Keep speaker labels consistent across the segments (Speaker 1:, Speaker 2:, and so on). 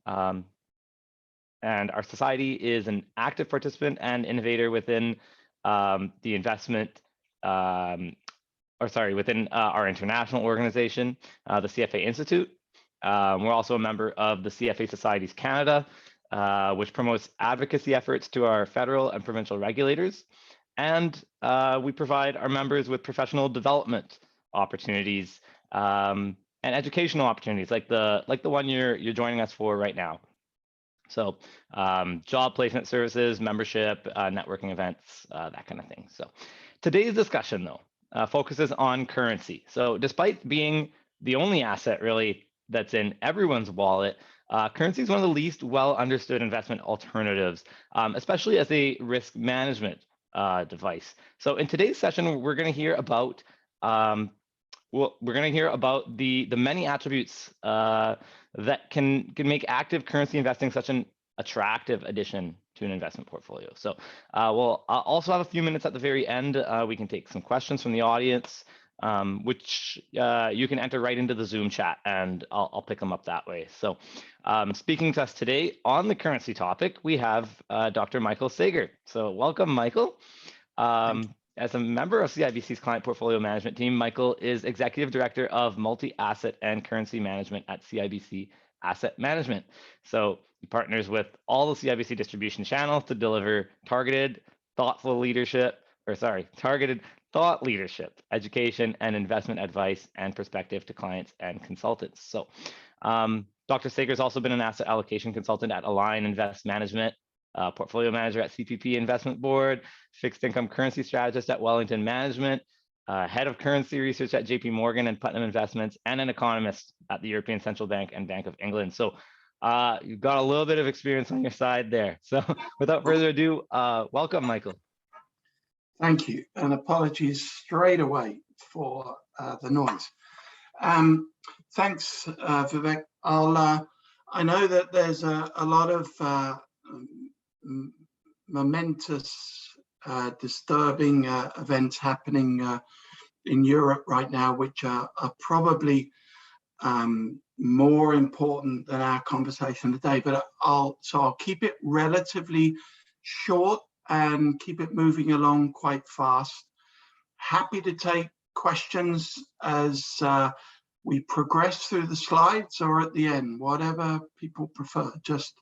Speaker 1: Um, and our society is an active participant and innovator within the investment, within our international organization, the CFA Institute. We're also a member of the CFA Societies Canada, which promotes advocacy efforts to our federal and provincial regulators. And we provide our members with professional development opportunities and educational opportunities, like the one you're joining us for right now. So job placement services, membership, networking events, that kind of thing. So today's discussion, though, focuses on currency. So despite being the only asset really that's in everyone's wallet, currency is one of the least well understood investment alternatives, especially as a risk management device. So in today's session, we're going to hear about the many attributes that can make active currency investing such an attractive addition to an investment portfolio. So we'll also have a few minutes at the very end. We can take some questions from the audience, which you can enter right into the Zoom chat, and I'll pick them up that way. So speaking to us today on the currency topic, we have Dr. Michael Sager. So welcome, Michael. As a member of CIBC's client portfolio management team, Michael is Executive Director of Multi-Asset and Currency Management at CIBC Asset Management. So he partners with all the CIBC distribution channels to deliver targeted thought leadership, education, and investment advice and perspective to clients and consultants. So Dr. Sager has also been an asset allocation consultant at Align Invest Management, portfolio manager at CPP Investment Board, fixed income currency strategist at Wellington Management, head of currency research at JP Morgan and Putnam Investments, and an economist at the European Central Bank and Bank of England. So you've got a little bit of experience on your side there. So without further ado, welcome, Michael.
Speaker 2: Thank you, and apologies straight away for the noise. Thanks, Vivek. I know that there's a lot of momentous, disturbing events happening in Europe right now, which are probably more important than our conversation today. But I'll keep it relatively short and keep it moving along quite fast. Happy to take questions as we progress through the slides or at the end, whatever people prefer. Just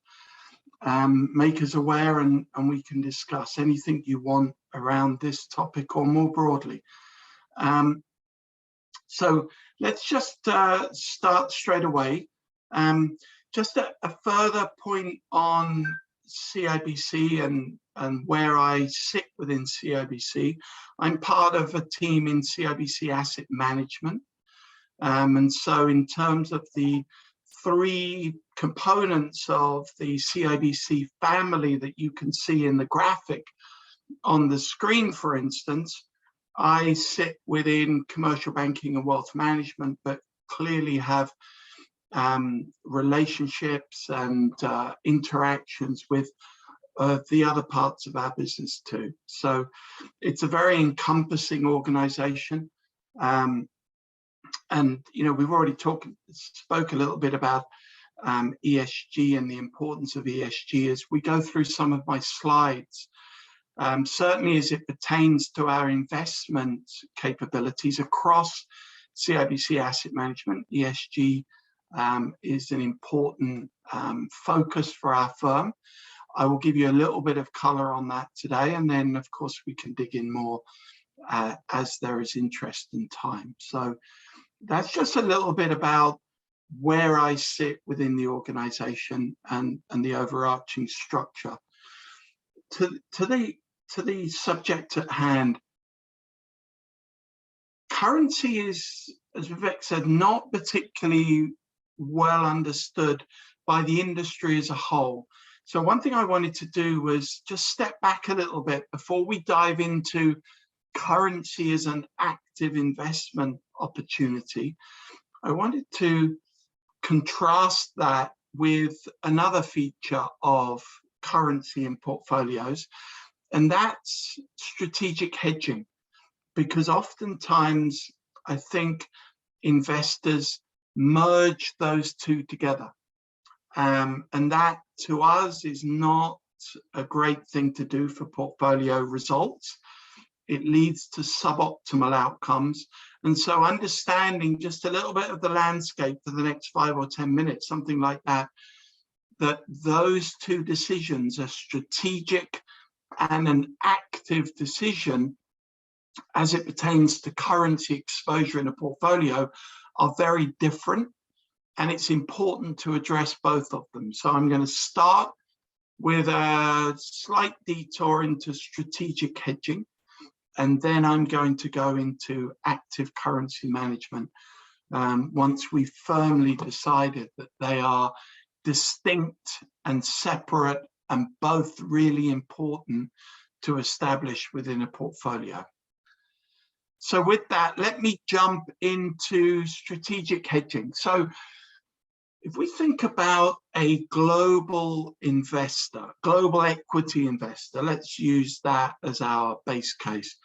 Speaker 2: make us aware and we can discuss anything you want around this topic or more broadly. So let's just start straight away. Just a further point on CIBC and where I sit within CIBC. I'm part of a team in CIBC Asset Management. And so in terms of the three components of the CIBC family that you can see in the graphic on the screen, for instance, I sit within commercial banking and wealth management, but clearly have relationships and interactions with the other parts of our business too. So it's a very encompassing organization. And we've already spoke a little bit about ESG and the importance of ESG as we go through some of my slides. Certainly as it pertains to our investment capabilities across CIBC Asset Management, ESG is an important focus for our firm. I will give you a little bit of color on that today, and then of course we can dig in more as there is interest and time. So that's just a little bit about where I sit within the organization and the overarching structure. To the subject at hand, currency is, as Vivek said, not particularly well understood by the industry as a whole. So one thing I wanted to do was just step back a little bit before we dive into currency as an active investment opportunity. I wanted to contrast that with another feature of currency in portfolios, and that's strategic hedging, because oftentimes I think investors merge those two together. And that to us is not a great thing to do for portfolio results. It leads to suboptimal outcomes. And so understanding just a little bit of the landscape for the next 5 or 10 minutes, something like that, that those two decisions, a strategic and an active decision as it pertains to currency exposure in a portfolio, are very different. And it's important to address both of them. So I'm going to start with a slight detour into strategic hedging, and then I'm going to go into active currency management once we've firmly decided that they are distinct and separate and both really important to establish within a portfolio. So with that, let me jump into strategic hedging. So if we think about a global investor, global equity investor, let's use that as our base case.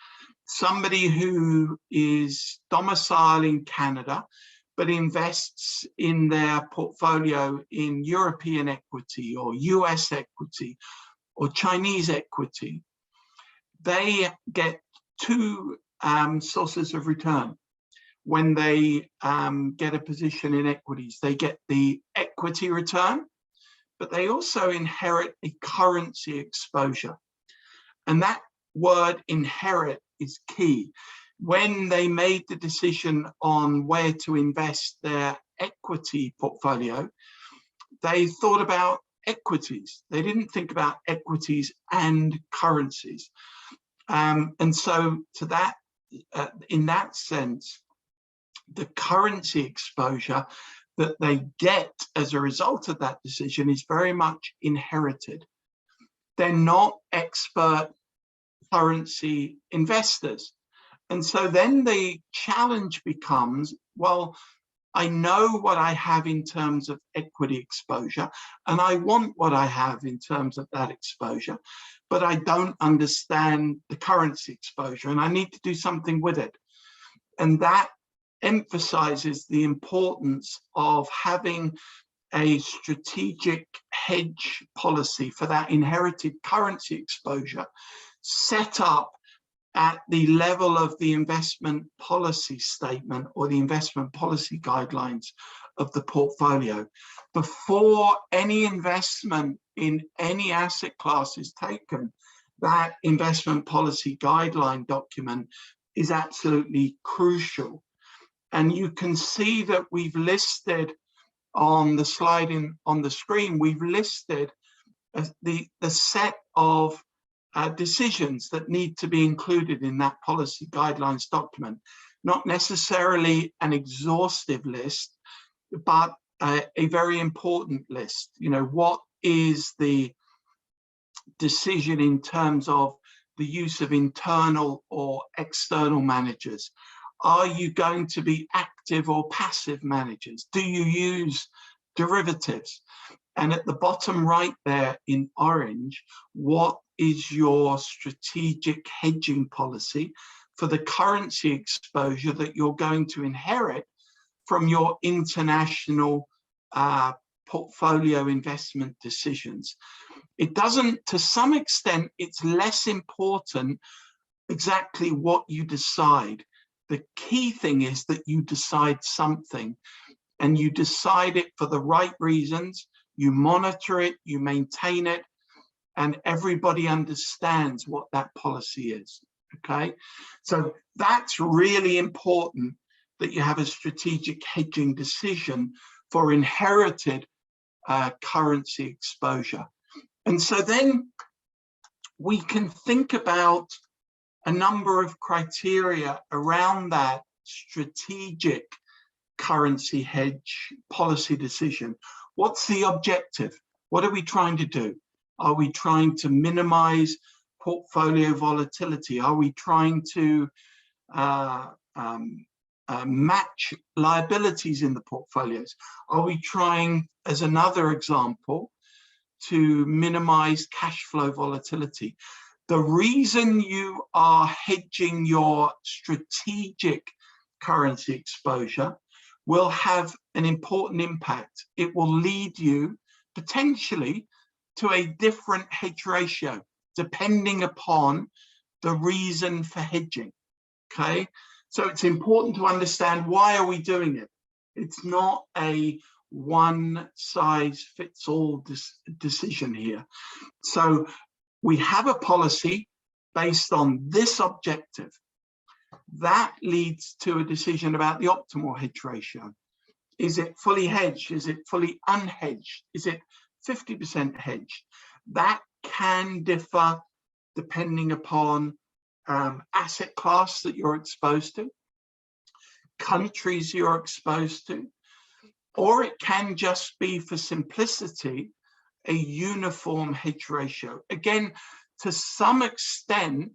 Speaker 2: Somebody who is domiciled in Canada, but invests in their portfolio in European equity or US equity or Chinese equity, they get two sources of return. When they get a position in equities, they get the equity return, but they also inherit a currency exposure. And that word inherit is key. When they made the decision on where to invest their equity portfolio, they thought about equities. They didn't think about equities and currencies. And so to that, in that sense, the currency exposure that they get as a result of that decision is very much inherited. They're not expert currency investors. And so then the challenge becomes, well, I know what I have in terms of equity exposure, and I want what I have in terms of that exposure, but I don't understand the currency exposure, and I need to do something with it. And that emphasizes the importance of having a strategic hedge policy for that inherited currency exposure set up at the level of the investment policy statement or the investment policy guidelines of the portfolio. Before any investment in any asset class is taken, that investment policy guideline document is absolutely crucial. And you can see that we've listed on the slide on the screen, we've listed the set of decisions that need to be included in that policy guidelines document. Not necessarily an exhaustive list, but a very important list. You know, what is the decision in terms of the use of internal or external managers? Are you going to be active or passive managers? Do you use derivatives? And at the bottom right there in orange, what is your strategic hedging policy for the currency exposure that you're going to inherit from your international portfolio investment decisions? It doesn't, to some extent, it's less important exactly what you decide. The key thing is that you decide something, and you decide it for the right reasons. You monitor it, you maintain it, and everybody understands what that policy is, okay? So that's really important, that you have a strategic hedging decision for inherited currency exposure. And so then we can think about a number of criteria around that strategic currency hedge policy decision. What's the objective? What are we trying to do? Are we trying to minimize portfolio volatility? Are we trying to match liabilities in the portfolios? Are we trying, as another example, to minimize cash flow volatility? The reason you are hedging your strategic currency exposure will have an important impact. It will lead you potentially to a different hedge ratio, depending upon the reason for hedging. Okay, so it's important to understand, why are we doing it? It's not a one size fits all decision here. So we have a policy based on this objective. That leads to a decision about the optimal hedge ratio. Is it fully hedged? Is it fully unhedged? Is it 50% hedged? That can differ depending upon asset class that you're exposed to, countries you're exposed to, or it can just be, for simplicity, a uniform hedge ratio. Again, to some extent,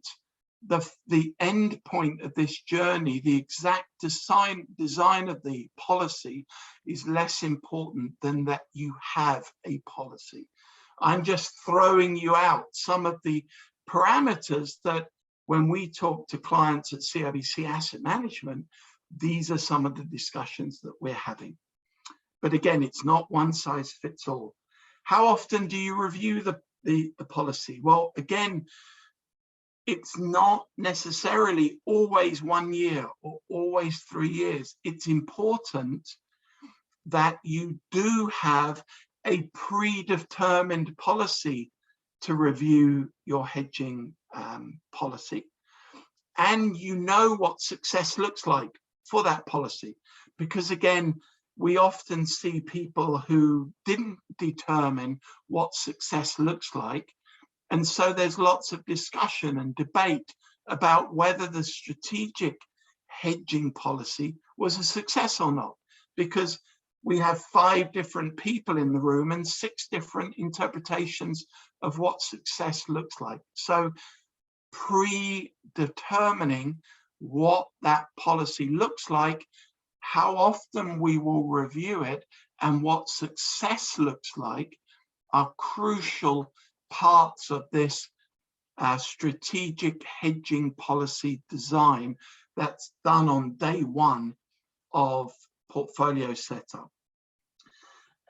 Speaker 2: the end point of this journey, the exact design of the policy, is less important than that you have a policy. I'm just throwing you out some of the parameters that, when we talk to clients at CIBC Asset Management, these are some of the discussions that we're having. But again, it's not one size fits all. How often do you review the policy? Well, again, it's not necessarily always 1 year or always 3 years. It's important that you do have a predetermined policy to review your hedging policy, and you know what success looks like for that policy. Because again, we often see people who didn't determine what success looks like, and so there's lots of discussion and debate about whether the strategic hedging policy was a success or not, because we have 5 different people in the room and 6 different interpretations of what success looks like. So predetermining what that policy looks like, how often we will review it, and what success looks like are crucial parts of this strategic hedging policy design that's done on day one of portfolio setup.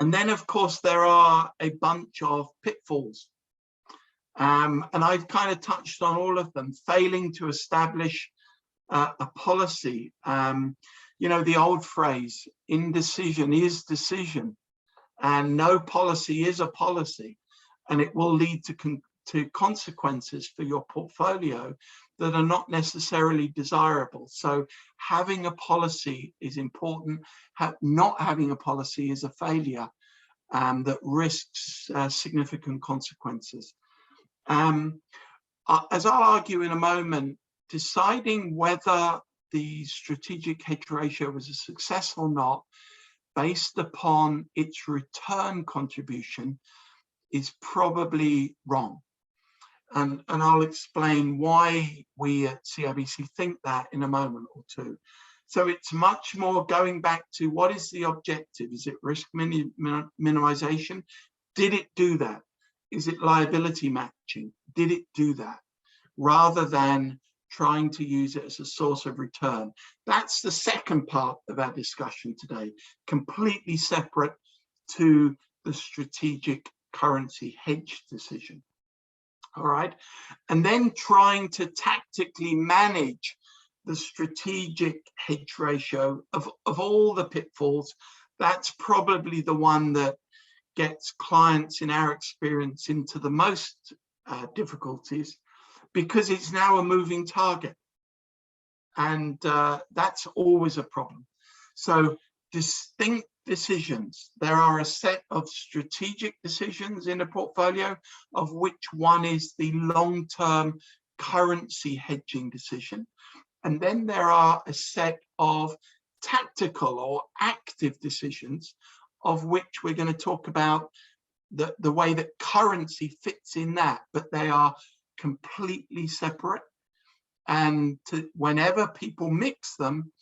Speaker 2: And then, of course, there are a bunch of pitfalls. And I've kind of touched on all of them. Failing to establish a policy. You know, the old phrase, indecision is decision, and no policy is a policy, and it will lead to consequences for your portfolio that are not necessarily desirable. So having a policy is important. Not having a policy is a failure that risks significant consequences. As I'll argue in a moment, deciding whether the strategic hedge ratio was a success or not, based upon its return contribution, is probably wrong. And I'll explain why we at CIBC think that in a moment or two. So it's much more going back to, what is the objective? Is it risk minimization? Did it do that? Is it liability matching? Did it do that? Rather than trying to use it as a source of return. That's the second part of our discussion today, completely separate to the strategic currency hedge decision. All right. And then trying to tactically manage the strategic hedge ratio of all the pitfalls. That's probably the one that gets clients, in our experience, into the most difficulties, because it's now a moving target. And that's always a problem. So distinct decisions. There are a set of strategic decisions in a portfolio, of which one is the long-term currency hedging decision. And then there are a set of tactical or active decisions, of which we're going to talk about the way that currency fits in that, but they are completely separate. And whenever people mix them,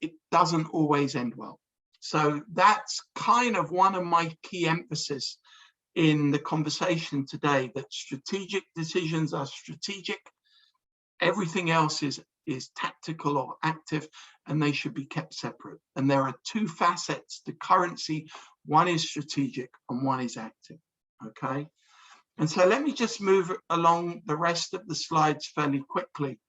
Speaker 2: it doesn't always end well. So that's kind of one of my key emphasis in the conversation today, that strategic decisions are strategic. Everything else is tactical or active, and they should be kept separate. And there are 2 facets to currency. one is strategic and one is active. Okay, and so let me just move along the rest of the slides fairly quickly.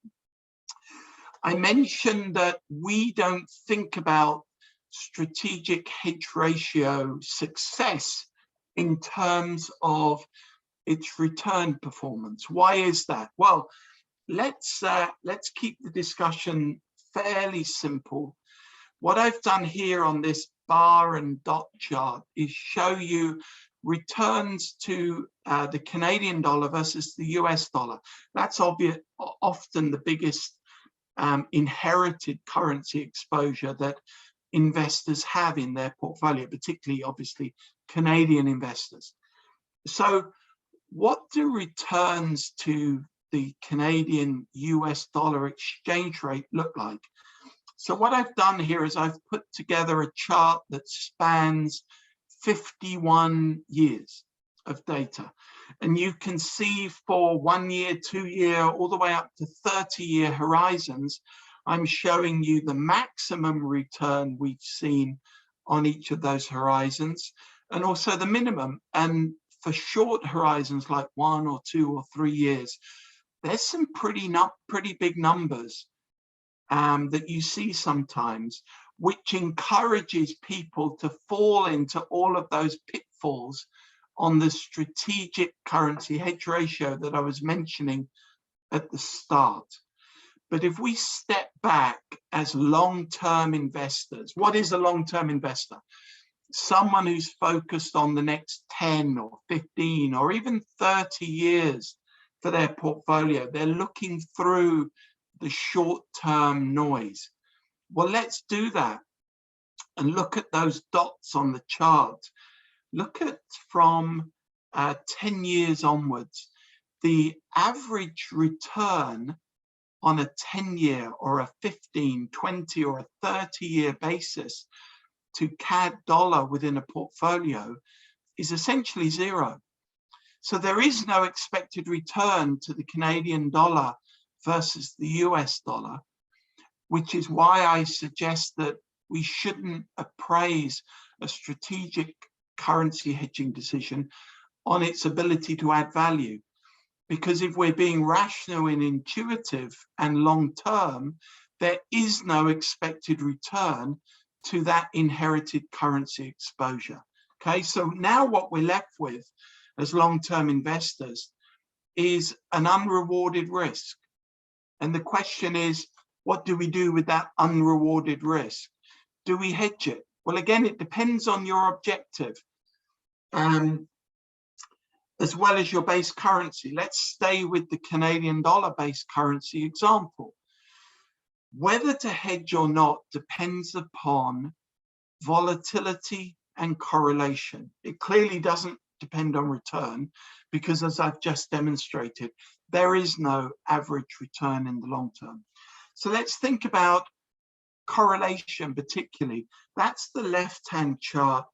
Speaker 2: I mentioned that we don't think about strategic hedge ratio success in terms of its return performance. Why is that? Well, let's keep the discussion fairly simple. What I've done here on this bar and dot chart is show you returns to the Canadian dollar versus the US dollar. That's often the biggest inherited currency exposure that investors have in their portfolio, particularly obviously Canadian investors. So what do returns to the Canadian US dollar exchange rate look like? So what I've done here is I've put together a chart that spans 51 years of data. And you can see for 1 year, 2 year, all the way up to 30-year horizons, I'm showing you the maximum return we've seen on each of those horizons, and also the minimum. And for short horizons like 1 or 2 or 3 years, there's some pretty big numbers that you see sometimes, which encourages people to fall into all of those pitfalls on the strategic currency hedge ratio that I was mentioning at the start. But if we step back as long-term investors, what is a long-term investor? Someone who's focused on the next 10 or 15 or even 30 years for their portfolio. They're looking through the short-term noise. Well, let's do that and look at those dots on the chart. Look at from 10 years onwards, the average return on a 10-year or a 15, 20 or a 30-year basis to CAD dollar within a portfolio is essentially zero. So there is no expected return to the Canadian dollar versus the US dollar, which is why I suggest that we shouldn't appraise a strategic currency hedging decision on its ability to add value. Because if we're being rational and intuitive and long-term, there is no expected return to that inherited currency exposure. Okay, so now what we're left with as long-term investors is an unrewarded risk. And the question is, what do we do with that unrewarded risk? Do we hedge it? Well, again, it depends on your objective, as well as your base currency. Let's stay with the Canadian dollar base currency example. Whether to hedge or not depends upon volatility and correlation. It clearly doesn't depend on return, because as I've just demonstrated, there is no average return in the long term. So let's think about correlation particularly. That's the left-hand chart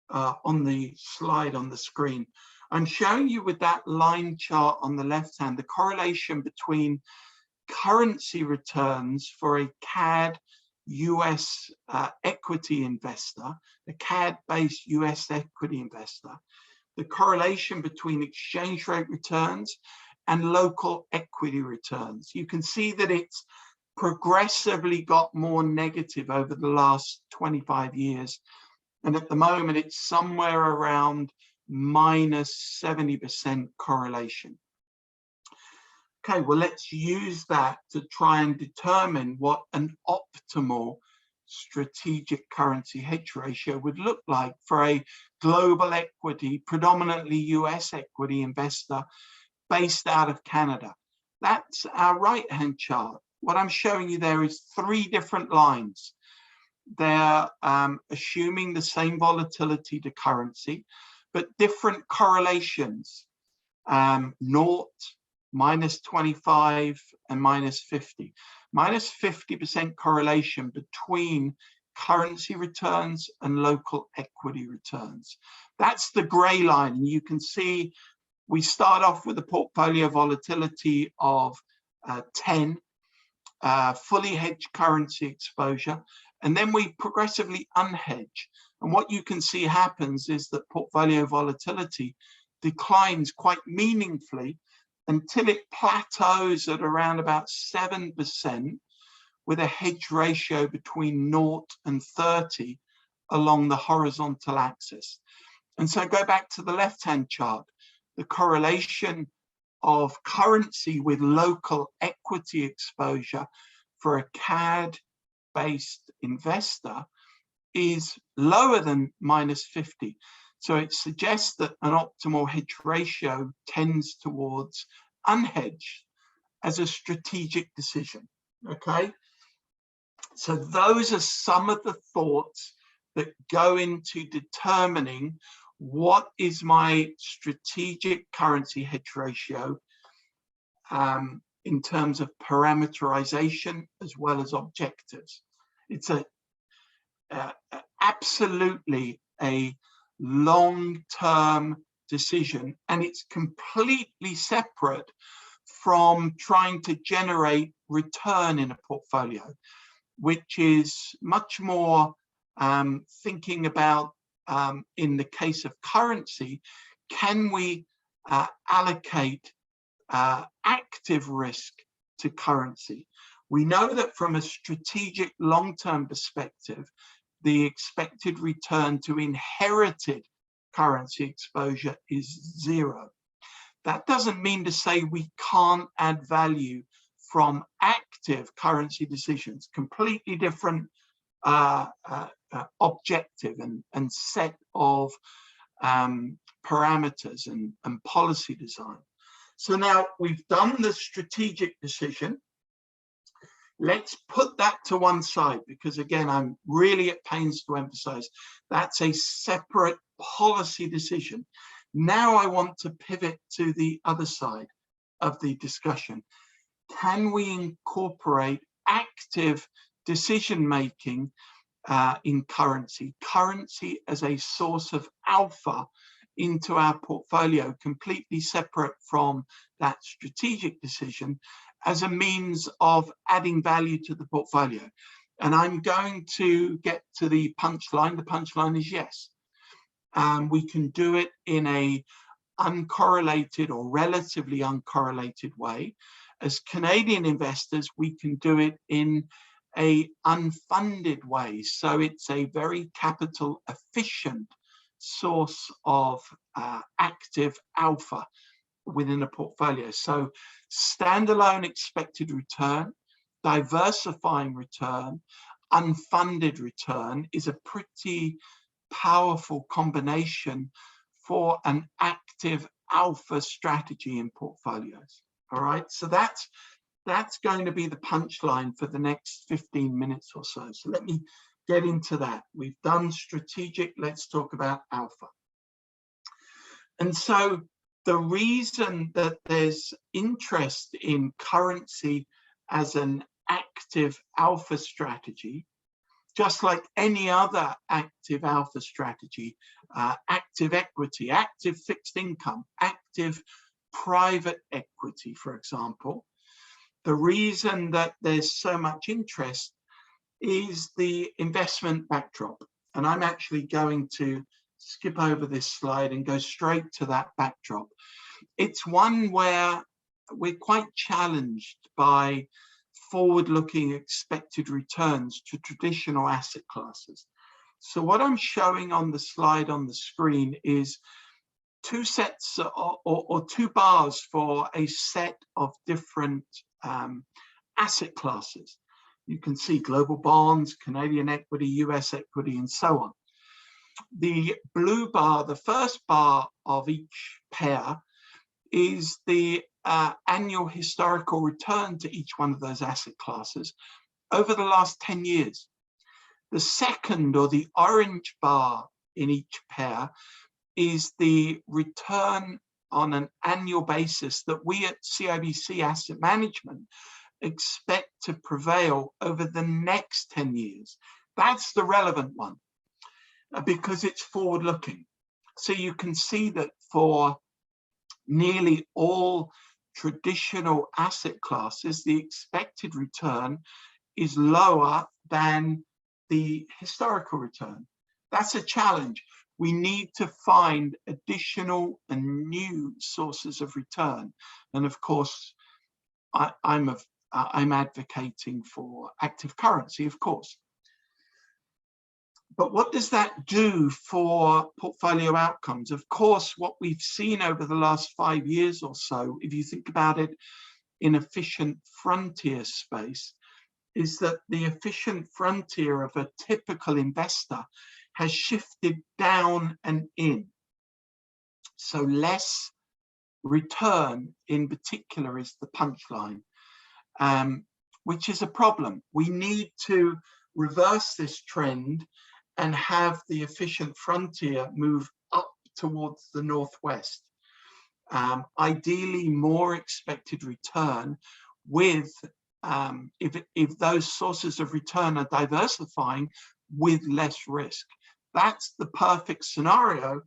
Speaker 2: on the slide on the screen. I'm showing you with that line chart on the left hand, the correlation between currency returns for a CAD US equity investor, a CAD-based US equity investor, the correlation between exchange rate returns and local equity returns. You can see that it's progressively got more negative over the last 25 years. And at the moment, it's somewhere around minus 70% correlation. Okay, well, let's use that to try and determine what an optimal strategic currency hedge ratio would look like for a global equity, predominantly US equity investor based out of Canada. That's our right-hand chart. What I'm showing you there is 3 different lines. They're assuming the same volatility to currency, but different correlations, 0, minus 25, and minus 50. Minus 50% correlation between currency returns and local equity returns. That's the gray line. And you can see we start off with a portfolio volatility of 10, fully hedged currency exposure. and then we progressively unhedge. And what you can see happens is that portfolio volatility declines quite meaningfully until it plateaus at around about 7%, with a hedge ratio between 0 and 30 along the horizontal axis. And so go back to the left-hand chart. The correlation of currency with local equity exposure for a CAD-based investor is lower than -50. So it suggests that an optimal hedge ratio tends towards unhedged as a strategic decision, okay? So those are some of the thoughts that go into determining what is my strategic currency hedge ratio in terms of parameterization as well as objectives. It's absolutely a long-term decision, and it's completely separate from trying to generate return in a portfolio, which is much more thinking about, in the case of currency, can we allocate active risk to currency? We know that from a strategic long-term perspective, the expected return to inherited currency exposure is 0. That doesn't mean to say we can't add value from active currency decisions, completely different objective and set of parameters and policy design. So now we've done the strategic decision. Let's put that to one side, because again, I'm really at pains to emphasize that's a separate policy decision. Now I want to pivot to the other side of the discussion. Can we incorporate active decision-making in currency as a source of alpha into our portfolio, completely separate from that strategic decision, as a means of adding value to the portfolio? And I'm going to get to the punchline. The punchline is yes. We can do it in a uncorrelated or relatively uncorrelated way. As Canadian investors, we can do it in a unfunded way. So it's a very capital efficient source of active alpha within a portfolio. So standalone expected return, diversifying return, unfunded return is a pretty powerful combination for an active alpha strategy in portfolios. All right, so that's going to be the punchline for the next 15 minutes or so. So let me get into that. We've done strategic, let's talk about alpha. And so the reason that there's interest in currency as an active alpha strategy, just like any other active alpha strategy, active equity, active fixed income, active private equity, for example, the reason that there's so much interest is the investment backdrop. And I'm actually going to skip over this slide and go straight to that backdrop. It's one where we're quite challenged by forward-looking expected returns to traditional asset classes. So what I'm showing on the slide on the screen is two sets or two bars for a set of different asset classes. You can see global bonds, Canadian equity, US equity, and so on. The blue bar, the first bar of each pair, is the annual historical return to each one of those asset classes over the last 10 years. The second, or the orange bar in each pair, is the return on an annual basis that we at CIBC Asset Management expect to prevail over the next 10 years. That's the relevant one because it's forward-looking. So you can see that for nearly all traditional asset classes, the expected return is lower than the historical return. That's a challenge. We need to find additional and new sources of return. And of course, I'm advocating for active currency, of course. But what does that do for portfolio outcomes? Of course, what we've seen over the last 5 years or so, if you think about it in efficient frontier space, is that the efficient frontier of a typical investor has shifted down and in. So less return in particular is the punchline, which is a problem. We need to reverse this trend and have the efficient frontier move up towards the northwest. Ideally, more expected return with, if those sources of return are diversifying with less risk. That's the perfect scenario,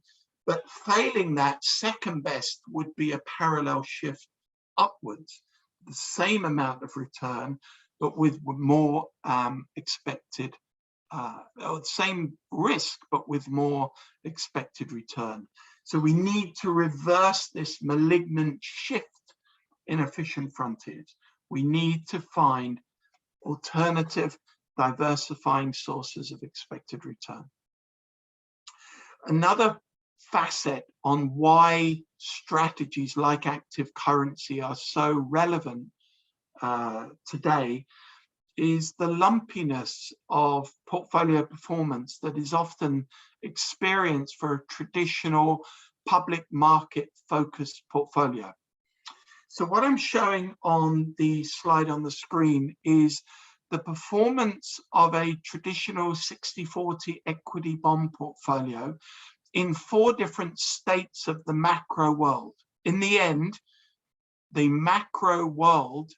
Speaker 2: but failing that, second best would be a parallel shift upwards, the same amount of return, but with more expected, or the same risk, but with more expected return. So we need to reverse this malignant shift in efficient frontiers. We need to find alternative diversifying sources of expected return. Another facet on why strategies like active currency are so relevant today is the lumpiness of portfolio performance that is often experienced for a traditional public market focused portfolio. So what I'm showing on the slide on the screen is the performance of a traditional 60-40 equity bond portfolio in 4 different states of the macro world. In the end, the macro world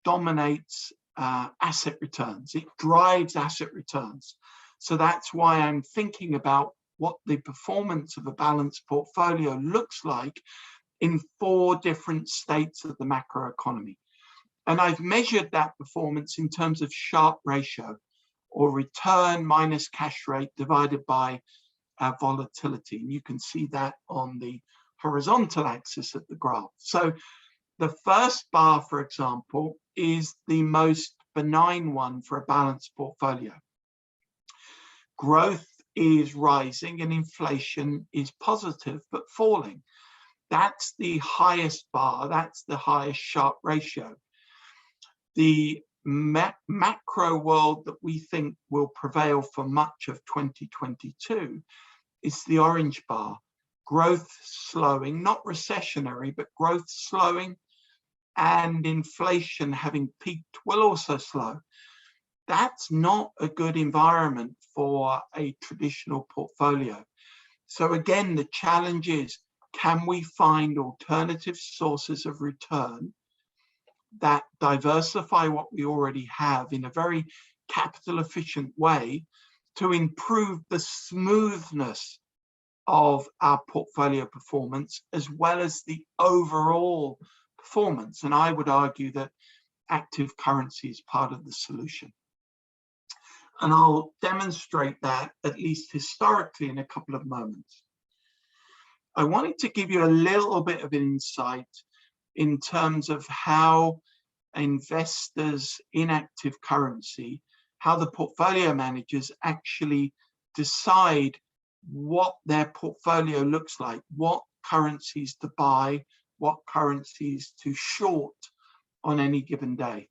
Speaker 2: dominates asset returns. It drives asset returns. So that's why I'm thinking about what the performance of a balanced portfolio looks like in 4 different states of the macro economy. And I've measured that performance in terms of Sharpe ratio, or return minus cash rate divided by volatility. And you can see that on the horizontal axis of the graph. So the first bar, for example, is the most benign one for a balanced portfolio. Growth is rising and inflation is positive but falling. That's the highest bar, that's the highest Sharpe ratio. The macro world that we think will prevail for much of 2022 is the orange bar. Growth slowing, not recessionary, but growth slowing, and inflation having peaked will also slow. That's not a good environment for a traditional portfolio. So again, the challenge is, can we find alternative sources of return that diversify what we already have in a very capital efficient way to improve the smoothness of our portfolio performance as well as the overall performance? And I would argue that active currency is part of the solution. And I'll demonstrate that, at least historically, in a couple of moments. I wanted to give you a little bit of insight in terms of how investors in active currency, how the portfolio managers actually decide what their portfolio looks like, what currencies to buy, what currencies to short on any given day.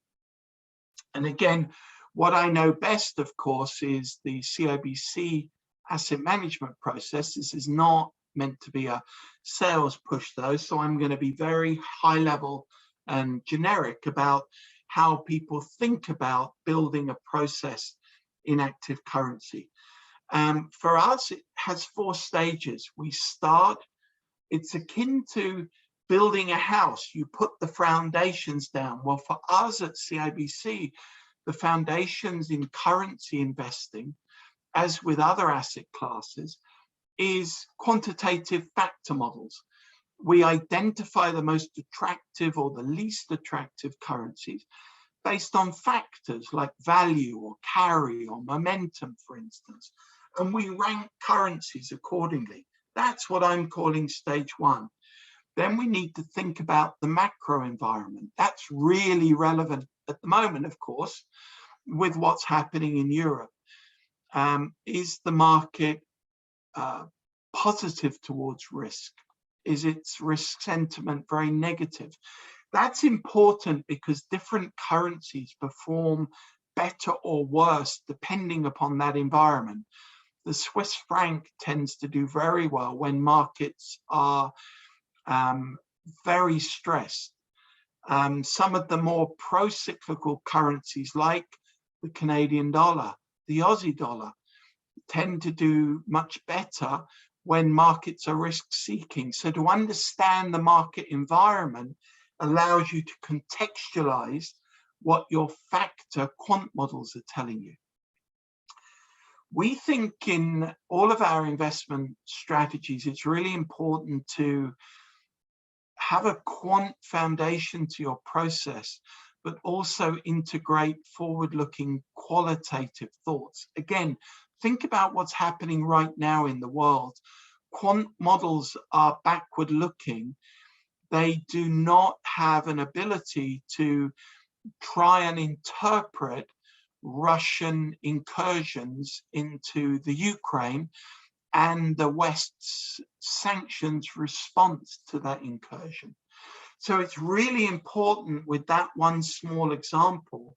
Speaker 2: And again, what I know best, of course, is the CIBC asset management process. This is not meant to be a sales push though, so I'm going to be very high level and generic about how people think about building a process in active currency. For us, it has 4 stages. We start, it's akin to building a house. You put the foundations down. Well, for us at CIBC, the foundations in currency investing, as with other asset classes, is quantitative factor models. We identify the most attractive or the least attractive currencies. based on factors like value or carry or momentum, for instance, and we rank currencies accordingly. That's what I'm calling stage one. Then we need to think about the macro environment. That's really relevant at the moment, of course, with what's happening in Europe. Is the market positive towards risk? Is its risk sentiment very negative? That's important because different currencies perform better or worse depending upon that environment. The Swiss franc tends to do very well when markets are very stressed. Some of the more pro-cyclical currencies like the Canadian dollar, the Aussie dollar, tend to do much better when markets are risk-seeking. So to understand the market environment allows you to contextualize what your factor quant models are telling you. We think in all of our investment strategies, it's really important to have a quant foundation to your process, but also integrate forward-looking qualitative thoughts. Again, think about what's happening right now in the world. Quant models are backward-looking. They do not have an ability to try and interpret Russian incursions into the Ukraine and the West's sanctions response to that incursion. So it's really important with that one small example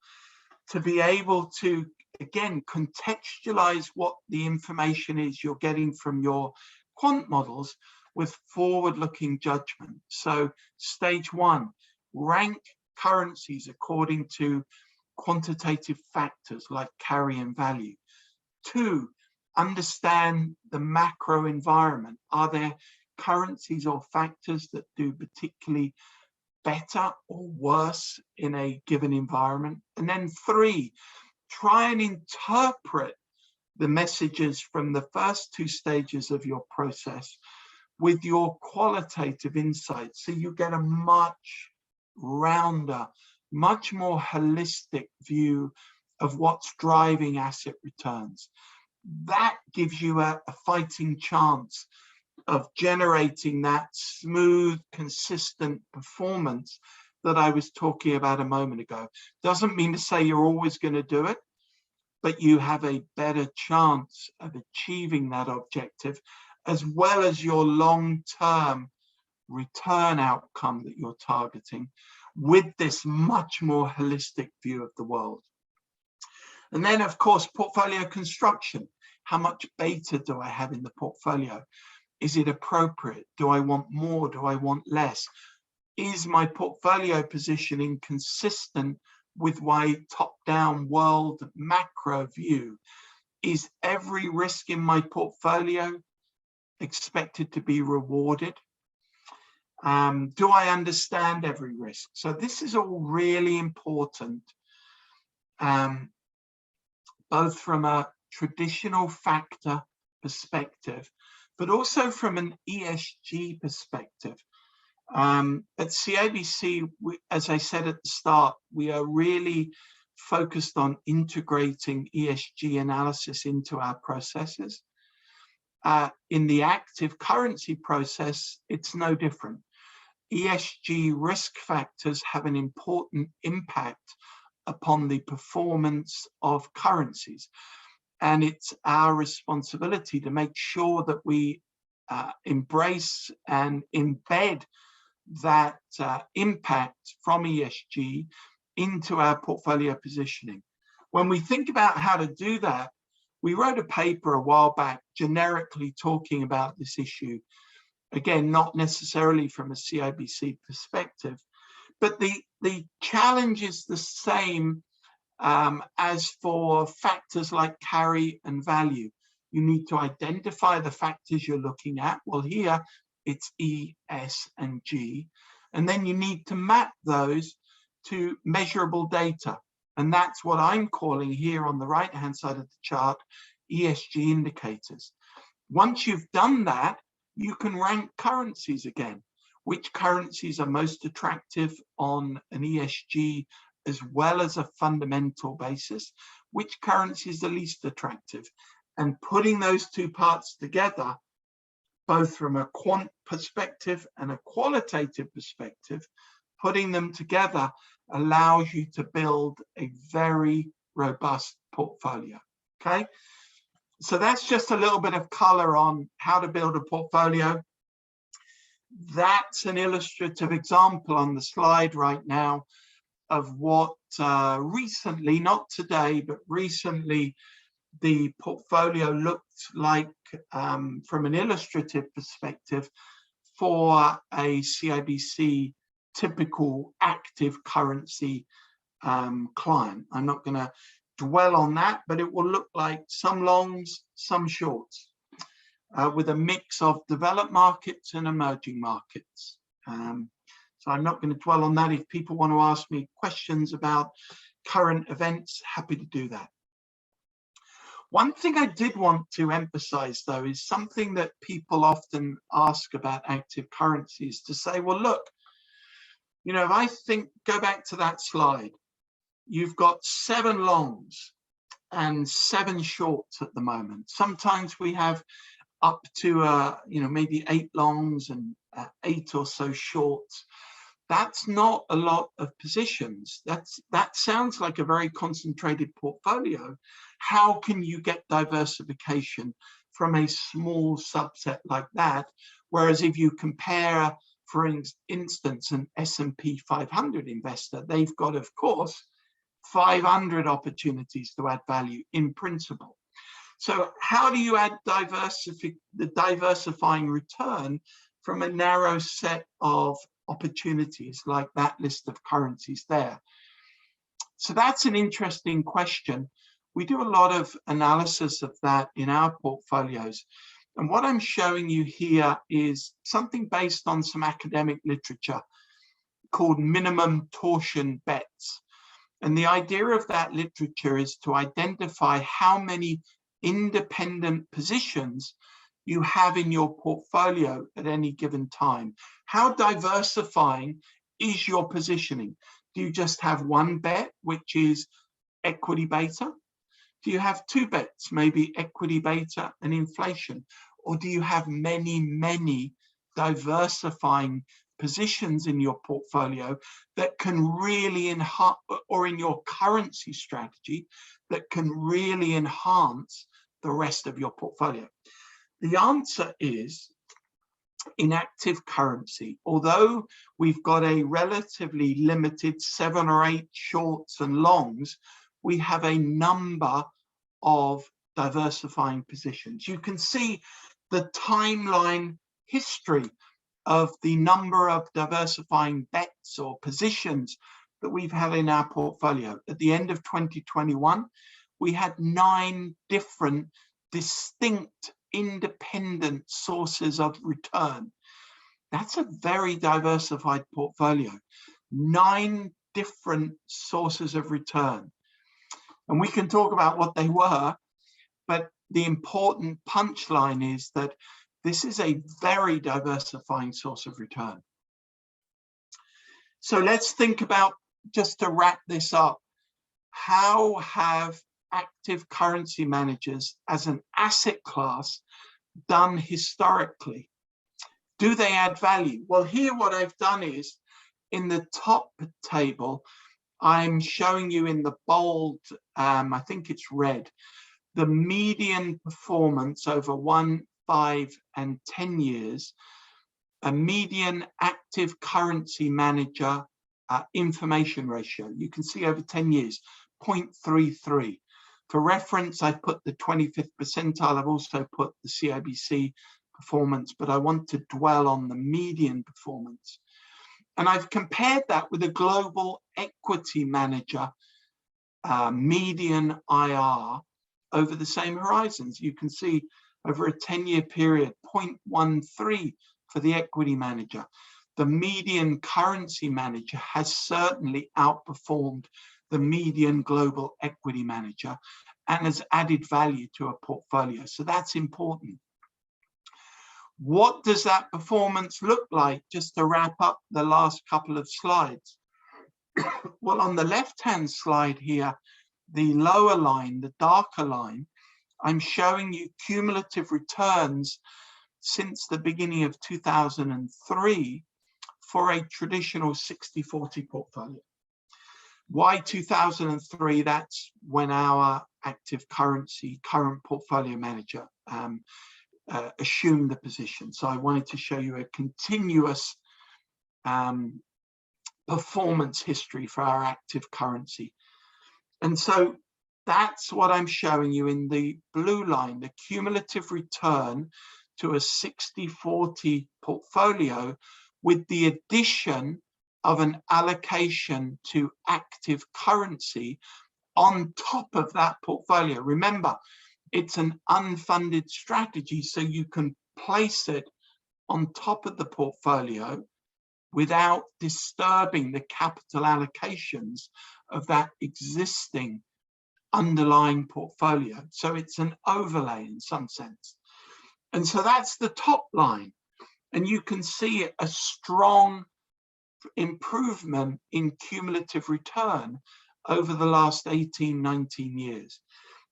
Speaker 2: to be able to, again, contextualize what the information is you're getting from your quant models with forward-looking judgment. So stage one, rank currencies according to quantitative factors like carry and value. Two, understand the macro environment. Are there currencies or factors that do particularly better or worse in a given environment? And then three, try and interpret the messages from the first two stages of your process with your qualitative insights, so you get a much rounder, much more holistic view of what's driving asset returns. That gives you a fighting chance of generating that smooth, consistent performance that I was talking about a moment ago. Doesn't mean to say you're always going to do it, but you have a better chance of achieving that objective, as well as your long-term return outcome that you're targeting with this much more holistic view of the world. And then, of course, portfolio construction. How much beta do I have in the portfolio? Is it appropriate? Do I want more? Do I want less? Is my portfolio positioning consistent with my top-down world macro view? Is every risk in my portfolio expected to be rewarded? Do I understand every risk? So this is all really important, both from a traditional factor perspective, but also from an ESG perspective. At CIBC, as I said at the start, we are really focused on integrating ESG analysis into our processes. In the active currency process, it's no different. ESG risk factors have an important impact upon the performance of currencies. And it's our responsibility to make sure that we embrace and embed that impact from ESG into our portfolio positioning. When we think about how to do that, we wrote a paper a while back generically talking about this issue. Again, not necessarily from a CIBC perspective, but the challenge is the same as for factors like carry and value. You need to identify the factors you're looking at. Well, here it's E, S, and G. And then you need to map those to measurable data. And that's what I'm calling here on the right-hand side of the chart, ESG indicators. Once you've done that, you can rank currencies again. Which currencies are most attractive on an ESG as well as a fundamental basis, which currency is the least attractive, and putting those two parts together, both from a quant perspective and a qualitative perspective, putting them together allows you to build a very robust portfolio. Okay, so that's just a little bit of color on how to build a portfolio. That's an illustrative example on the slide right now of what recently, not today, but recently, the portfolio looked like from an illustrative perspective for a CIBC typical active currency client. I'm not going to dwell on that, but it will look like some longs, some shorts, with a mix of developed markets and emerging markets. So I'm not going to dwell on that. If people want to ask me questions about current events, happy to do that. One thing I did want to emphasize, though, is something that people often ask about active currencies, to say, well, look, you know, if I think, go back to that slide, you've got 7 longs and 7 shorts at the moment. Sometimes we have up to, you know, maybe 8 longs and 8 or so shorts. That's not a lot of positions. That sounds like a very concentrated portfolio. How can you get diversification from a small subset like that? Whereas if you compare, for instance, an S&P 500 investor, they've got, of course, 500 opportunities to add value in principle. So how do you add the diversifying return from a narrow set of opportunities like that list of currencies there? So that's an interesting question. We do a lot of analysis of that in our portfolios. And what I'm showing you here is something based on some academic literature called minimum torsion bets. And the idea of that literature is to identify how many independent positions you have in your portfolio at any given time. How diversifying is your positioning? Do you just have one bet, which is equity beta? Do you have 2 bets, maybe equity beta and inflation? Or do you have many, many diversifying positions in your portfolio that can really enhance, or in your currency strategy, that can really enhance the rest of your portfolio? The answer is, in active currency, although we've got a relatively limited 7 or 8 shorts and longs, we have a number of diversifying positions. You can see the timeline history of the number of diversifying bets or positions that we've had in our portfolio. At the end of 2021, we had 9 different distinct independent sources of return. That's a very diversified portfolio. 9 different sources of return. And we can talk about what they were, but the important punchline is that this is a very diversifying source of return. So let's think about, just to wrap this up, how have active currency managers as an asset class done historically? Do they add value? Well, here what I've done is, in the top table, I'm showing you in the bold, I think it's red, the median performance over 1, 5, and 10 years, a median active currency manager information ratio. You can see over 10 years, 0.33. For reference, I've put the 25th percentile. I've also put the CIBC performance, but I want to dwell on the median performance. And I've compared that with a global equity manager median IR over the same horizons. You can see over a 10-year period, 0.13 for the equity manager. The median currency manager has certainly outperformed the median global equity manager and has added value to a portfolio. So that's important. What does that performance look like? Just to wrap up the last couple of slides. Well, on the left-hand slide here, the lower line, the darker line, I'm showing you cumulative returns since the beginning of 2003 for a traditional 60-40 portfolio. Why 2003? That's when our active currency current portfolio manager assumed the position. So I wanted to show you a continuous performance history for our active currency. And so that's what I'm showing you in the blue line, the cumulative return to a 60-40 portfolio with the addition of an allocation to active currency on top of that portfolio. Remember, it's an unfunded strategy, so you can place it on top of the portfolio without disturbing the capital allocations of that existing underlying portfolio. So it's an overlay in some sense. And so that's the top line. And you can see a strong improvement in cumulative return over the last 18, 19 years.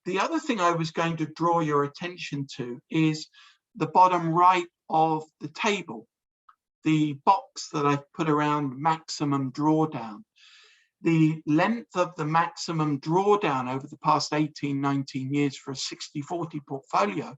Speaker 2: The other thing I was going to draw your attention to is the bottom right of the table, the box that I've put around maximum drawdown. The length of the maximum drawdown over the past 18, 19 years for a 60-40 portfolio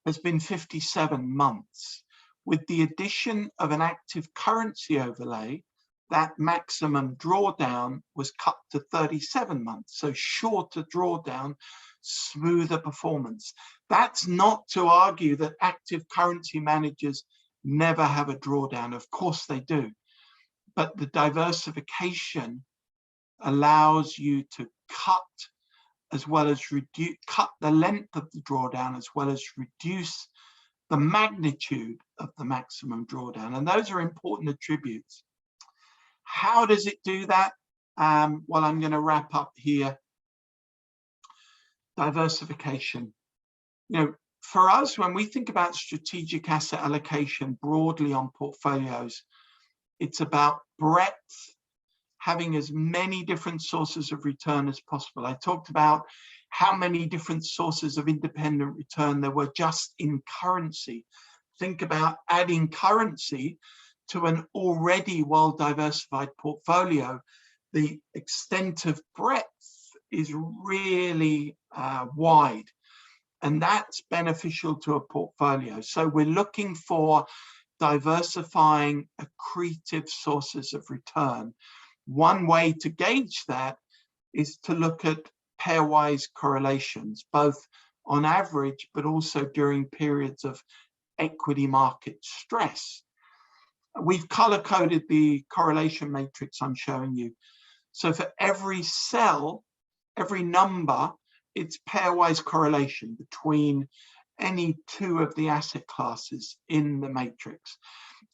Speaker 2: has been 57 months. With the addition of an active currency overlay, that maximum drawdown was cut to 37 months. So shorter drawdown, smoother performance. That's not to argue that active currency managers never have a drawdown. Of course they do. But the diversification allows you to cut as well as reduce, cut the length of the drawdown as well as reduce the magnitude of the maximum drawdown. And those are important attributes. How does it do that? Well, I'm going to wrap up here. Diversification. You know, for us, when we think about strategic asset allocation broadly on portfolios, it's about breadth, having as many different sources of return as possible. I talked about how many different sources of independent return there were just in currency. Think about adding currency to an already well-diversified portfolio. The extent of breadth is really wide, and that's beneficial to a portfolio. So we're looking for diversifying accretive sources of return. One way to gauge that is to look at pairwise correlations, both on average, but also during periods of equity market stress. We've color-coded the correlation matrix I'm showing you. So for every cell, every number, it's pairwise correlation between any two of the asset classes in the matrix.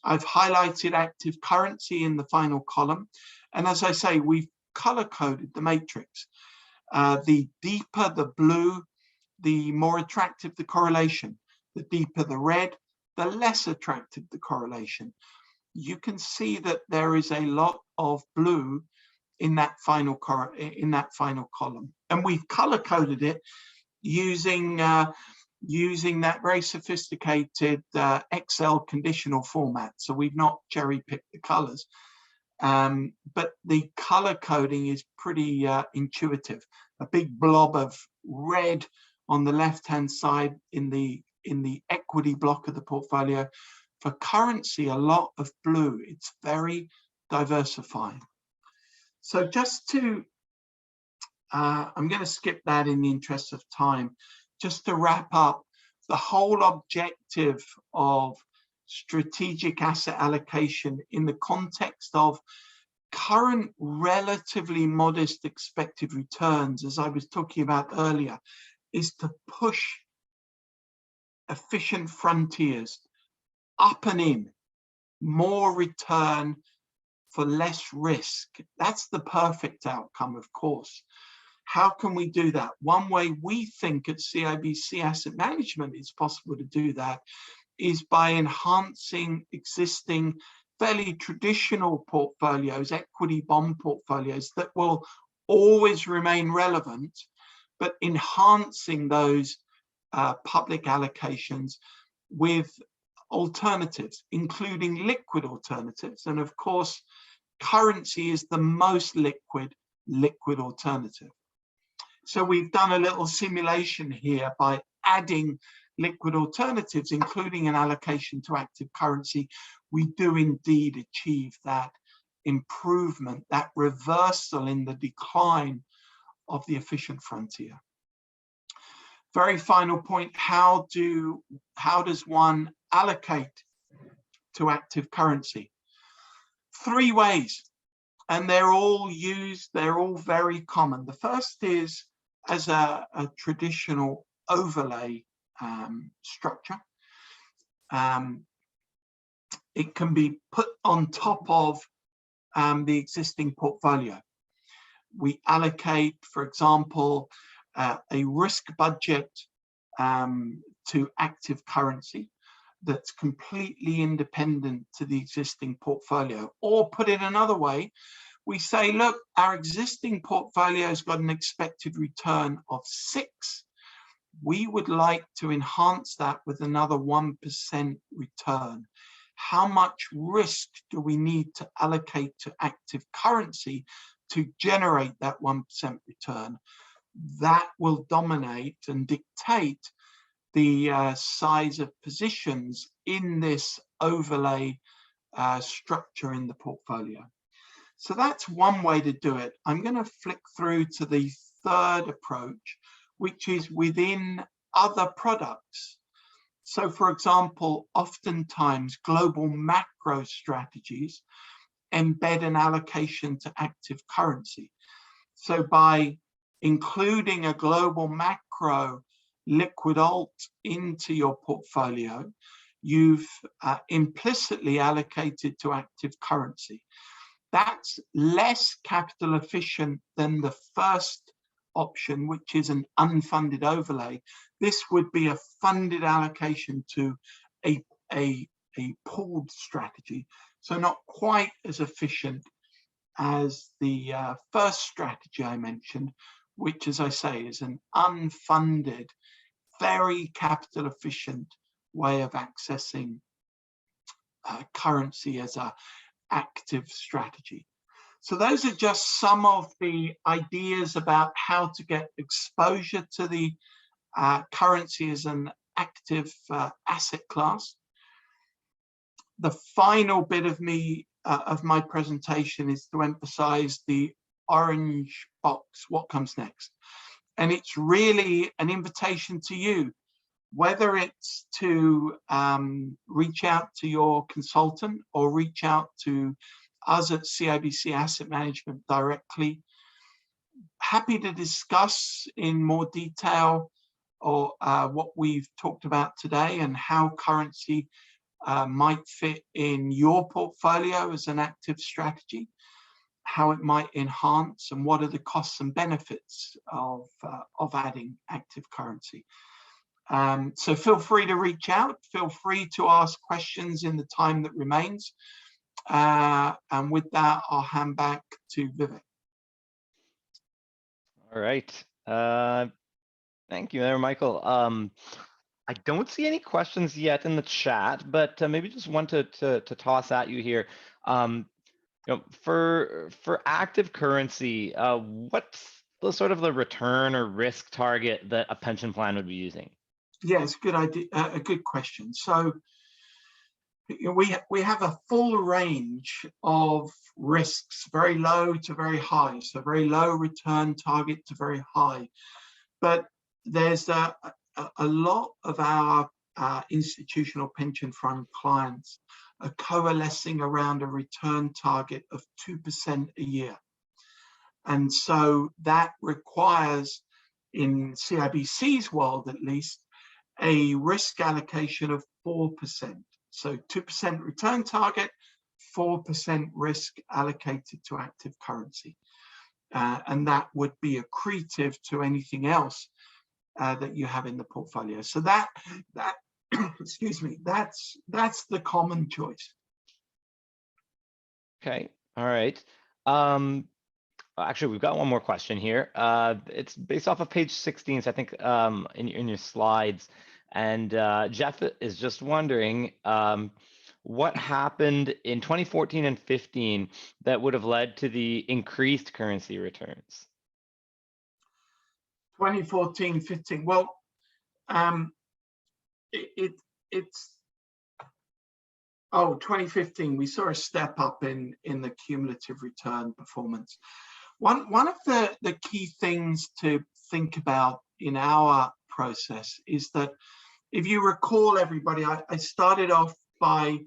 Speaker 2: I've highlighted active currency in the final column. And as I say, we've color-coded the matrix. The deeper the blue, the more attractive the correlation. The deeper the red, the less attractive the correlation. You can see that there is a lot of blue in that final column, and we've color-coded it using that very sophisticated Excel conditional format. So we've not cherry-picked the colors, but the color coding is pretty intuitive. A big blob of red on the left-hand side in the equity block of the portfolio. For currency, a lot of blue. It's very diversifying. So just to, I'm going to skip that in the interest of time. Just to wrap up, the whole objective of strategic asset allocation in the context of current relatively modest expected returns, as I was talking about earlier, is to push efficient frontiers up and in, more return for less risk. That's the perfect outcome, of course. How can we do that? One way we think at CIBC Asset Management it's possible to do that is by enhancing existing fairly traditional portfolios, equity bond portfolios that will always remain relevant, but enhancing those public allocations with alternatives, including liquid alternatives. And of course, currency is the most liquid alternative. So we've done a little simulation here by adding liquid alternatives, including an allocation to active currency. We do indeed achieve that improvement, that reversal in the decline of the efficient frontier. Very final point, how does one allocate to active currency? 3 ways, and they're all very common. The first is as a traditional overlay structure. It can be put on top of the existing portfolio. We allocate, for example, a risk budget to active currency that's completely independent to the existing portfolio. Or put it another way, we say, look, our existing portfolio has got an expected return of 6. We would like to enhance that with another 1% return. How much risk do we need to allocate to active currency to generate that 1% return? That will dominate and dictate the size of positions in this overlay structure in the portfolio. So that's one way to do it. I'm going to flick through to the third approach, which is within other products. So for example, oftentimes global macro strategies embed an allocation to active currency. So by including a global macro liquid alt into your portfolio, you've implicitly allocated to active currency. That's less capital efficient than the first option, which is an unfunded overlay. This would be a funded allocation to a pooled strategy, so not quite as efficient as the first strategy I mentioned, which, as I say, is an unfunded, very capital efficient way of accessing currency as an active strategy. So those are just some of the ideas about how to get exposure to the currency as an active asset class. The final bit of my presentation is to emphasize the orange box, what comes next. And it's really an invitation to you, whether it's to reach out to your consultant or reach out to us at CIBC Asset Management directly. Happy to discuss in more detail or what we've talked about today and how currency might fit in your portfolio as an active strategy, how it might enhance, and what are the costs and benefits of adding active currency. So feel free to reach out, feel free to ask questions in the time that remains. And with that, I'll hand back to Vivek.
Speaker 1: All right. Thank you there, Michael. I don't see any questions yet in the chat, but maybe just wanted to toss at you here. For active currency, what's the sort of the return or risk target that a pension plan would be using?
Speaker 2: Yes, good idea. A good question. So we have a full range of risks, very low to very high. So very low return target to very high. But there's a lot of our institutional pension fund clients are coalescing around a return target of 2% a year. And so that requires, in CIBC's world at least, a risk allocation of 4%. So 2% return target, 4% risk allocated to active currency. And that would be accretive to anything else that you have in the portfolio. So that excuse me, that's the common choice.
Speaker 1: Okay. All right. Actually, we've got one more question here. It's based off of page 16, so I think in your slides. And Jeff is just wondering what happened in 2014 and 15 that would have led to the increased currency returns?
Speaker 2: 2014, 15. Well, it's 2015. We saw a step up in the cumulative return performance. One of the key things to think about in our process is that, if you recall, everybody, I started off by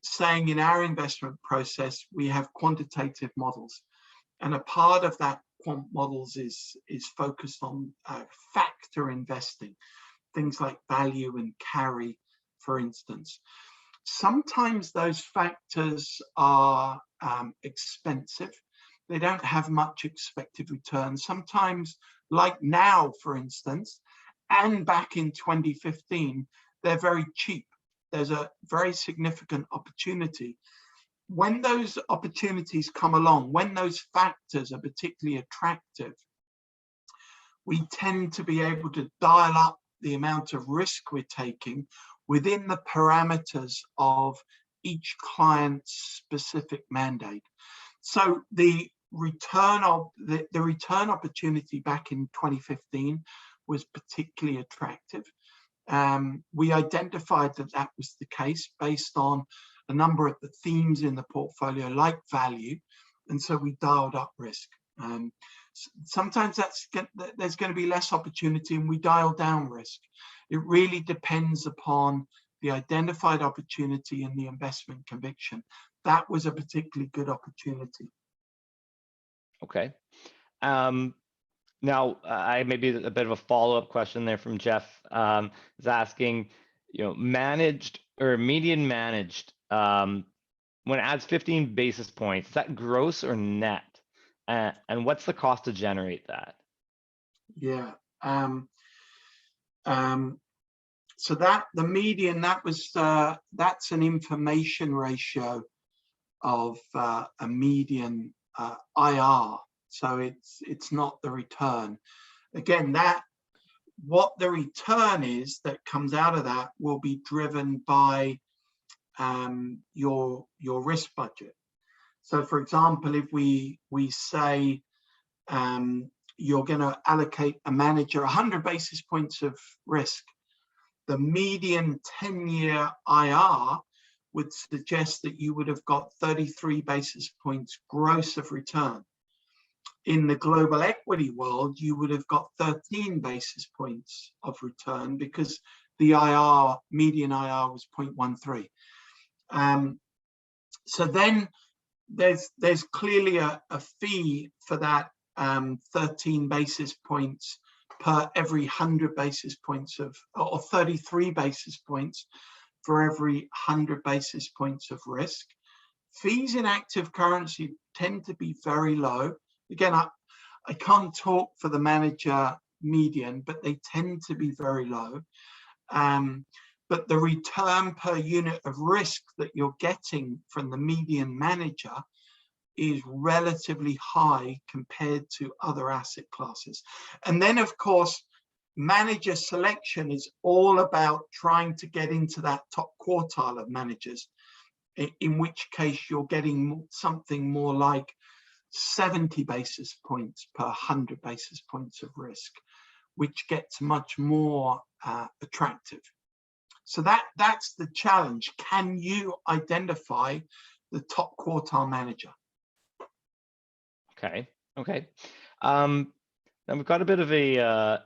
Speaker 2: saying in our investment process we have quantitative models, and a part of that quant models is focused on factor investing, things like value and carry, for instance. Sometimes those factors are expensive. They don't have much expected return. Sometimes, like now, for instance, and back in 2015, they're very cheap. There's a very significant opportunity. When those opportunities come along, when those factors are particularly attractive, we tend to be able to dial up the amount of risk we're taking within the parameters of each client's specific mandate. So the return opportunity back in 2015 was particularly attractive. We identified that was the case based on a number of the themes in the portfolio, like value, and so we dialed up risk. Sometimes there's going to be less opportunity and we dial down risk. It really depends upon the identified opportunity and the investment conviction. That was a particularly good opportunity.
Speaker 1: Okay. Now, I maybe a bit of a follow-up question there from Jeff is asking, managed or median managed, when it adds 15 basis points, is that gross or net? And what's the cost to generate that?
Speaker 2: Yeah. So that the median, that's an information ratio of a median IR. So it's not the return. Again, what the return is that comes out of that will be driven by your risk budget. So, for example, if we say you're going to allocate a manager 100 basis points of risk, the median 10-year IR would suggest that you would have got 33 basis points gross of return. In the global equity world, you would have got 13 basis points of return because the median IR was 0.13. So then there's clearly a fee for that 13 basis points per every 100 basis points or 33 basis points for every 100 basis points of risk. Fees in active currency tend to be very low. Again, I can't talk for the manager median, but they tend to be very low. But the return per unit of risk that you're getting from the median manager is relatively high compared to other asset classes. And then, of course, manager selection is all about trying to get into that top quartile of managers, in which case you're getting something more like 70 basis points per 100 basis points of risk, which gets much more attractive. So that's the challenge. Can you identify the top quartile manager?
Speaker 1: Okay. Now we've got a bit of a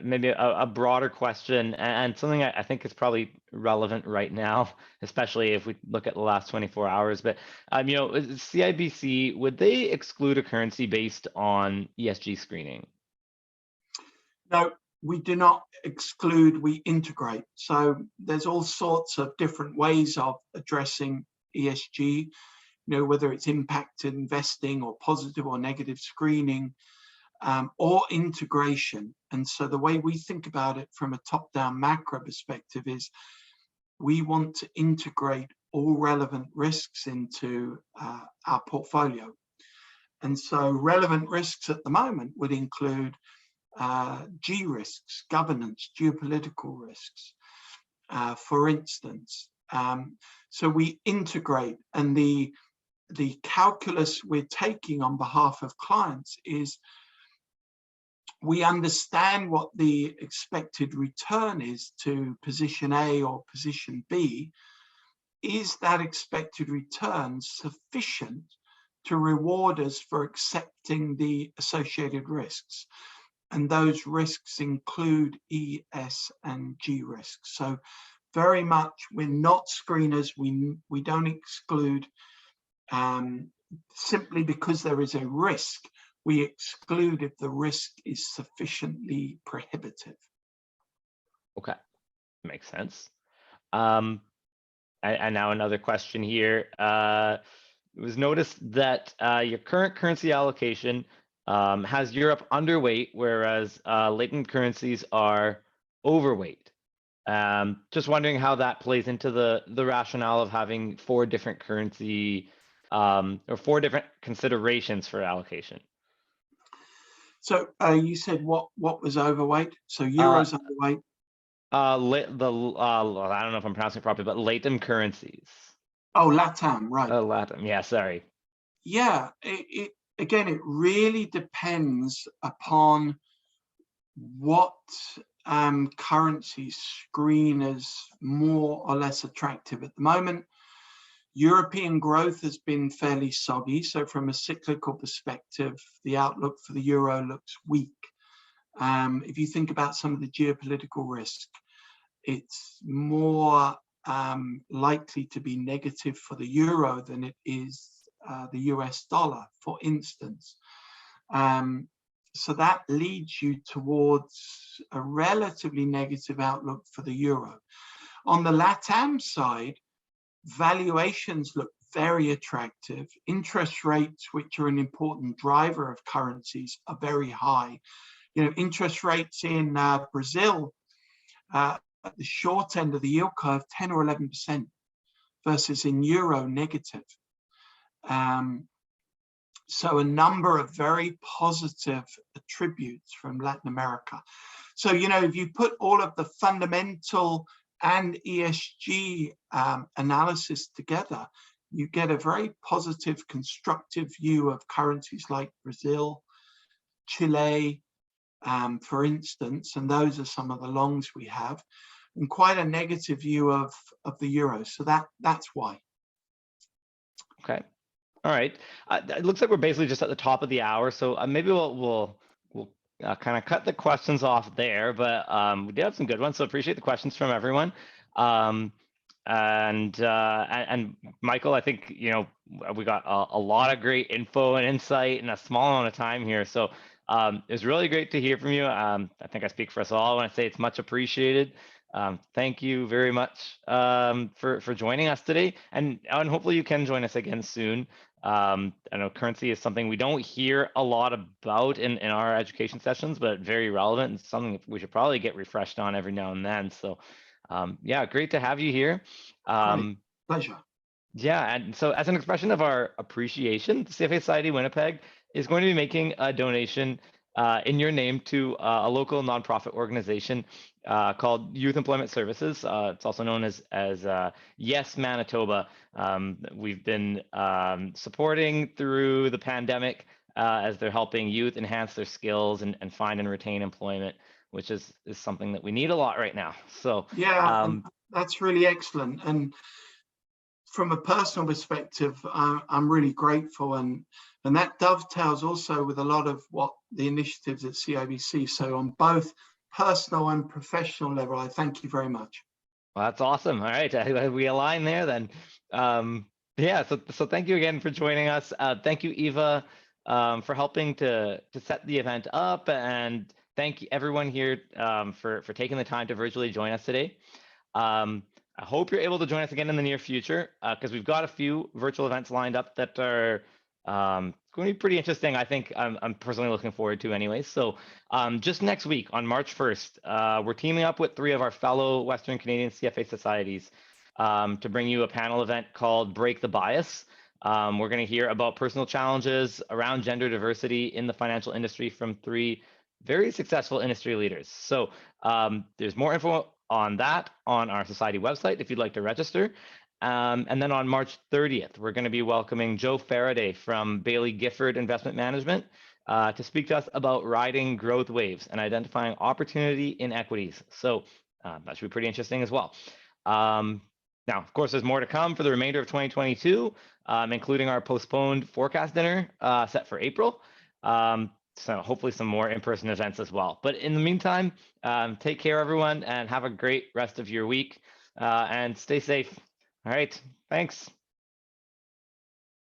Speaker 1: maybe a broader question, and something I think is probably relevant right now, especially if we look at the last 24 hours. But CIBC, would they exclude a currency based on ESG screening?
Speaker 2: No, we do not exclude, we integrate. So there's all sorts of different ways of addressing ESG, whether it's impact investing or positive or negative screening, or integration. And so the way we think about it from a top-down macro perspective is we want to integrate all relevant risks into our portfolio. And so relevant risks at the moment would include G risks, governance, geopolitical risks, for instance. So we integrate, and the calculus we're taking on behalf of clients is we understand what the expected return is to position A or position B. Is that expected return sufficient to reward us for accepting the associated risks? And those risks include E, S, and G risks. So very much, we're not screeners. We don't exclude simply because there is a risk. We exclude if the risk is sufficiently prohibitive.
Speaker 1: Okay, makes sense. And now another question here. It was noticed that your current currency allocation has Europe underweight, whereas latent currencies are overweight. Just wondering how that plays into the rationale of having 4 different currency or 4 different considerations for allocation.
Speaker 2: So you said what was overweight? So euros overweight.
Speaker 1: I don't know if I'm pronouncing it properly, but latent currencies.
Speaker 2: Oh, LATAM, right.
Speaker 1: LATAM, yeah, sorry.
Speaker 2: Yeah, again, it really depends upon what currencies screen as more or less attractive at the moment. European growth has been fairly soggy. So from a cyclical perspective, the outlook for the euro looks weak. If you think about some of the geopolitical risk, it's more likely to be negative for the euro than it is the US dollar, for instance. So that leads you towards a relatively negative outlook for the euro. On the LATAM side, valuations look very attractive. Interest rates, which are an important driver of currencies, are very high. You know, interest rates in Brazil at the short end of the yield curve, 10 or 11%, versus in euro negative. So a number of very positive attributes from Latin America. So, you know, if you put all of the fundamental and ESG analysis together, you get a very positive, constructive view of currencies like Brazil, Chile, for instance, and those are some of the longs we have, and quite a negative view of the euro. So that's why.
Speaker 1: Okay. All right. It looks like we're basically just at the top of the hour, so maybe we'll kind of cut the questions off there. But we did have some good ones, so appreciate the questions from everyone. And Michael, I think we got a lot of great info and insight in a small amount of time here. So it's really great to hear from you. I think I speak for us all when I say it's much appreciated. Thank you very much for joining us today, and hopefully you can join us again soon. I know currency is something we don't hear a lot about in our education sessions, but very relevant and something we should probably get refreshed on every now and then. So yeah, great to have you here.
Speaker 2: Pleasure.
Speaker 1: Yeah, and so as an expression of our appreciation, the CFA Society Winnipeg is going to be making a donation in your name to a local nonprofit organization called Youth Employment Services. It's also known as Yes Manitoba. We've been supporting through the pandemic as they're helping youth enhance their skills and find and retain employment, which is something that we need a lot right now. So
Speaker 2: yeah, that's really excellent. And from a personal perspective, I'm really grateful, and that dovetails also with a lot of what the initiatives at CIBC. So on both personal and professional level, I thank you very much.
Speaker 1: Well, that's awesome. All right, we align there then. Yeah, so thank you again for joining us. Thank you, Eva, for helping to set the event up, and thank you everyone here for taking the time to virtually join us today. I hope you're able to join us again in the near future because we've got a few virtual events lined up that are going to be pretty interesting. I think I'm personally looking forward to anyways. So just next week on March 1st, we're teaming up with 3 of our fellow Western Canadian CFA societies to bring you a panel event called Break the Bias. We're going to hear about personal challenges around gender diversity in the financial industry from 3 very successful industry leaders. So there's more info on that on our society website if you'd like to register. And then on March 30th, we're going to be welcoming Joe Faraday from Bailey Gifford Investment Management to speak to us about riding growth waves and identifying opportunity in equities. So that should be pretty interesting as well. Now, of course, there's more to come for the remainder of 2022, including our postponed forecast dinner set for April. So hopefully some more in-person events as well. But in the meantime, take care, everyone, and have a great rest of your week and stay safe. All right, thanks.